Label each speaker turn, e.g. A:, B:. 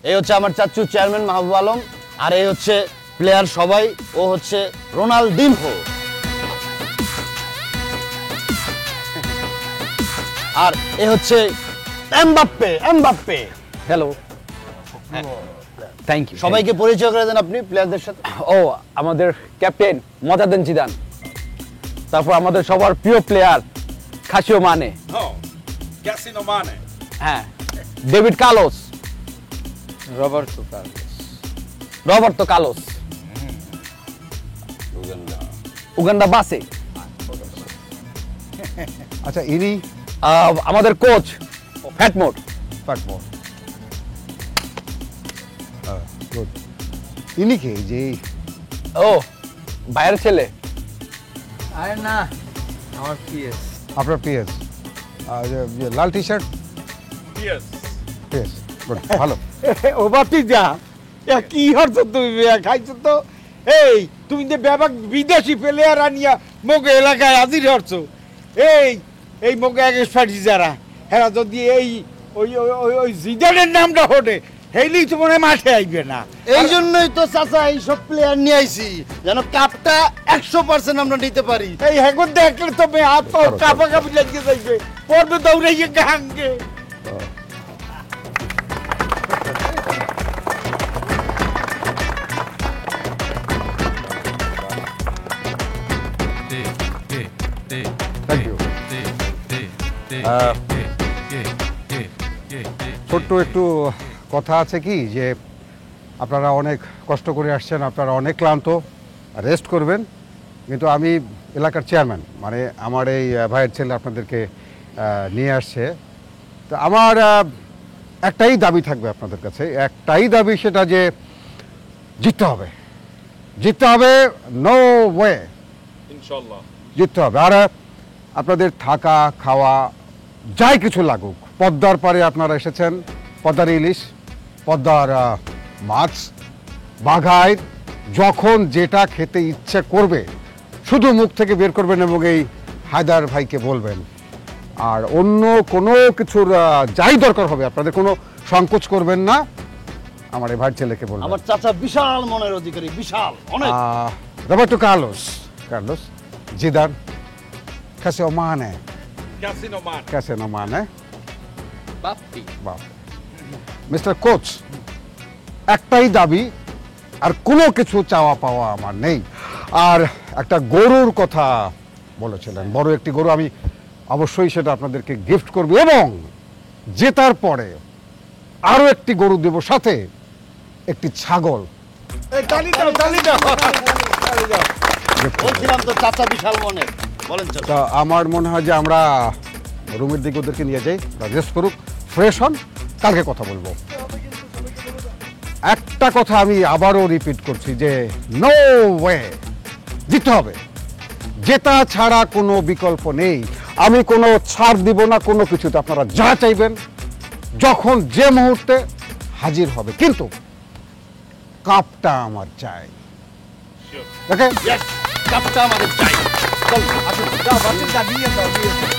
A: এই হচ্ছে আমার চাচু চেয়ারম্যান মাহবুব আলম, আর এই হচ্ছে প্লেয়ার সবাই, ও হচ্ছে রোনালদিনহো। আর এ হচ্ছে এমবাপ্পে।
B: Hello, thank you.
A: সবাইকে পরিচয় করে দেন আপনি প্লেয়ারদের সাথে।
B: ও, আমাদের ক্যাপ্টেন মজাদেন জিদান, তারপর আমাদের সবার প্রিয় প্লেয়ার খাসিও মানে,
C: Cassino Mane.
B: হ্যাঁ, David Carlos, Roberto Carlos, Uganda বাসে।
D: আচ্ছা, ইনি
B: আমাদের কোচ ফ্যাটমোর।
D: গুড। ইনি কে? যে
B: ও, বাইরের ছেলে।
E: আরে না, আমার পিএস।
D: আপনার পিএস, লাল টি শার্ট।
C: Yes.
D: পিএস, গুড, ভালো।
F: ও বাতি যা, কি হচ্ছে তুমি খাইছো তো? এই তুমি যে ব্যাপক বিদেশি প্লেয়ার আনিয়া মোগে এলাকায় হাজির হচ্ছো, এই মোগে এক্সপার্ট যারা হেরা যদি এই ওই ওই ওই জিদানের নামটা হটে, হেইলেই তো মনে মাঠে আইবে না।
A: এই জন্যই তো চাচা এইসব প্লেয়ার নিয়ে আইছি, যেন কাপটা 100% আমরা নিতে পারি।
F: এই হেগন দেখলে তো মে হাত পা কাপা কাপি লাগিয়ে যাইবে, পড়বে দৌড়াইয়ে গাঙ্গে।
D: Thank you. ছোট্ট একটু কথা আছে কি, যে আপনারা অনেক কষ্ট করে আসছেন, আপনারা অনেক ক্লান্ত, রেস্ট করবেন, কিন্তু আমি এলাকার চেয়ারম্যান, মানে আমার এই ভাইয়ের ছেলে আপনাদেরকে নিয়ে আসছে। তো আমার একটাই দাবি থাকবে আপনাদের কাছে, একটাই দাবি, সেটা যে জিততে হবে, নো ওয়ে,
C: Inshallah.
D: জিততে হবে। আর আপনাদের থাকা খাওয়া যাই কিছু লাগুক, পদ্মার পারে আপনারা এসেছেন, পদ্মার ইলিশ, পদ্মার মাছ, বাঘায়, যখন যেটা খেতে ইচ্ছে করবে শুধু মুখ থেকে বের করবেন এবং এই হায়দার ভাইকে বলবেন। আর অন্য কোনো কিছুর যাই দরকার হবে আপনাদের কোনো সংকোচ করবেন না, আমার এই ভাইয়ের ছেলেকে বলবেন।
A: আমার চাচা বিশাল মনের অধিকারী, বিশাল অনেক।
D: Roberto Carlos, Zidane, Cassino Mane.
C: Cassino Mane.
E: Bappi.
D: Mister coach, একটাই দাবি, আর কোনো কিছু চাওয়া পাওয়া আমার নেই। আর একটা গরুর কথা বলেছিলেন, বড় একটি গরু, আমি অবশ্যই সেটা আপনাদেরকে গিফট করব, এবং জেতার পরে আরো একটি গরু দেব, সাথে একটি ছাগল।
F: এই তালি দাও, তালি দাও।
A: বলছিলাম তো চাচা বিশাল মনের। বলেন চাচা।
D: তা আমার মনে হয় যে আমরা রুমের দিকে ওদেরকে নিয়ে যাই, রেস্ট করুক, ফ্রেশ হন, কালকে কথা বলবো। একটা কথা আমি আবারও রিপিট করছি যে নো ওয়ে, জিততে হবে, জেতা ছাড়া কোনো বিকল্প নেই। আমি কোনো ছাড় দিব না কোনো কিছুতে, আপনারা যা চাইবেন যখন যে মুহূর্তে হাজির হবে, কিন্তু কাপটা আমার চাই। ওকে,
A: Yes, কাপটা আমাদের চাই। চল আসুন।
F: যাও বাতি যা, নিয়ে যাও, নিয়ে যাও।